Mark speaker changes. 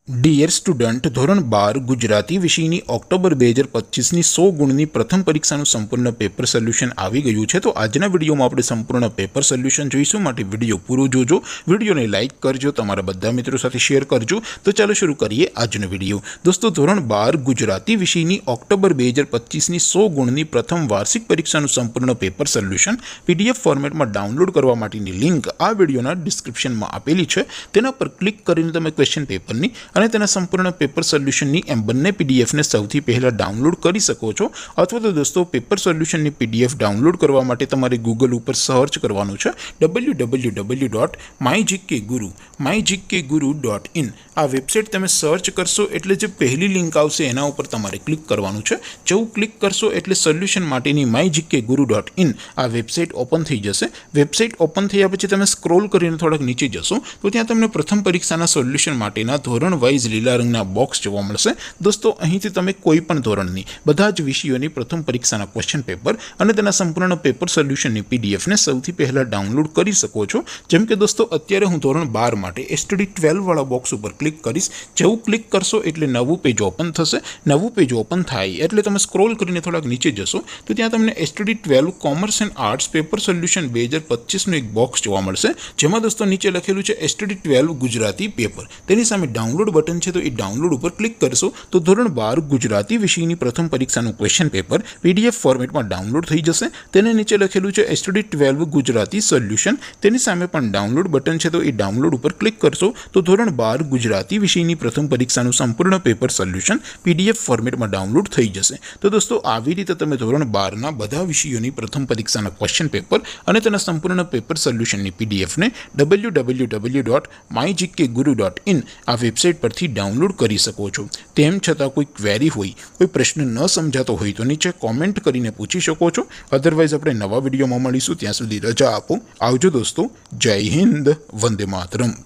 Speaker 1: Dear student ધોરણ 12 ગુજરાતી વિષયની October 2025ની 100 ગુણની પ્રથમ પરીક્ષાનું સંપૂર્ણ પેપર સોલ્યુશન આવી ગયું છે। તો આજના વિડીયોમાં આપણે સંપૂર્ણ પેપર સોલ્યુશન જોઈશું, માટે વિડીયો પૂરો જોજો, વિડીયોને લાઇક કરજો, તમારા બધા મિત્રો સાથે શેર કરજો। તો ચાલો શરૂ કરીએ આજનો વિડીયો। દોસ્તો, ધોરણ 12 ગુજરાતી વિષયની ઓક્ટોબર 2025ની 100 ગુણની પ્રથમ વાર્ષિક પરીક્ષાનું સંપૂર્ણ પેપર સોલ્યુશન પીડીએફ ફોર્મેટમાં ડાઉનલોડ કરવા માટેની લિંક આ વિડીયોના ડિસ્ક્રિપ્શનમાં આપેલી છે। તેના પર ક્લિક કરીને તમે ક્વેશ્ચન પેપરની અને તેના સંપૂર્ણ પેપર સોલ્યુશનની એમ બંને પીડીએફને સૌથી પહેલાં ડાઉનલોડ કરી શકો છો। અથવા તો દોસ્તો, પેપર સોલ્યુશનની પીડીએફ ડાઉનલોડ કરવા માટે તમારે ગૂગલ ઉપર સર્ચ કરવાનું છે www.mygkguru.in। આ વેબસાઇટ તમે સર્ચ કરશો એટલે જે પહેલી લિંક આવશે એના ઉપર તમારે ક્લિક કરવાનું છે। જેવું ક્લિક કરશો એટલે સોલ્યુશન માટેની mygkguru.in આ વેબસાઇટ ઓપન થઈ જશે। વેબસાઇટ ઓપન થયા પછી તમે સ્ક્રોલ કરીને થોડાક નીચે જશો તો ત્યાં તમને પ્રથમ પરીક્ષાના સોલ્યુશન માટેના ધોરણ વાઇઝ લીલા રંગના બોક્સ જોવા મળશે। દોસ્તો, અહીંથી તમે કોઈ પણ ધોરણની બધા જ વિષયોની પ્રથમ પરીક્ષાના ક્વેશ્ચન પેપર અને તેના સંપૂર્ણ પેપર સોલ્યુશનની પીડીએફને સૌથી પહેલાં ડાઉનલોડ કરી શકો છો। જેમ કે દોસ્તો, અત્યારે હું ધોરણ 12 માટે STD 12 વાળા બોક્સ ઉપર ક્લિક કરીશ। જેવું ક્લિક કરશો એટલે નવું પેજ ઓપન થશે। નવું પેજ ઓપન થાય એટલે તમે સ્ક્રોલ કરીને થોડાક નીચે જશો તો ત્યાં તમને STD 12 commerce and arts paper solution 2025નું એક બોક્સ જોવા મળશે, જેમાં દોસ્તો નીચે લખેલું છે STD 12 ગુજરાતી પેપર। તેની સામે ડાઉનલોડ બટન છે, તો એ ડાઉનલોડ ઉપર ક્લિક કરશો તો ધોરણ 12 ગુજરાતી વિષયની પ્રથમ પરીક્ષાનું ક્વેશ્ચન પેપર પીડીએફ ફોર્મેટમાં ડાઉનલોડ થઈ જશે। તેને નીચે લખેલું છે STD 12 ગુજરાતી સોલ્યુશન, તેની સામે પણ ડાઉનલોડ બટન છે, તો એ ડાઉનલોડ ઉપર ક્લિક કરશો તો ધોરણ 12 ગુજરાતી વિષયની પ્રથમ પરીક્ષાનું સંપૂર્ણ પેપર સોલ્યુશન પીડીએફ ફોર્મેટમાં ડાઉનલોડ થઈ જશે। તો દોસ્તો, આવી રીતે તમે ધોરણ 12ના બધા વિષયોની પ્રથમ પરીક્ષાના ક્વેશ્ચન પેપર અને તેના સંપૂર્ણ પેપર સોલ્યુશનની પીડીએફને www.mygkguru.in આ વેબસાઇટ પરથી ડાઉનલોડ કરી શકો છો। તેમ છતાં કોઈ ક્વેરી હોય, કોઈ પ્રશ્ન ન સમજાતો હોય તો નીચે કોમેન્ટ કરીને પૂછી શકો છો। અધરવાઇઝ આપણે નવા વિડીયોમાં મળીશું, ત્યાં સુધી રજા આપો। આવજો દોસ્તો, જય હિન્દ, વંદે માતરમ।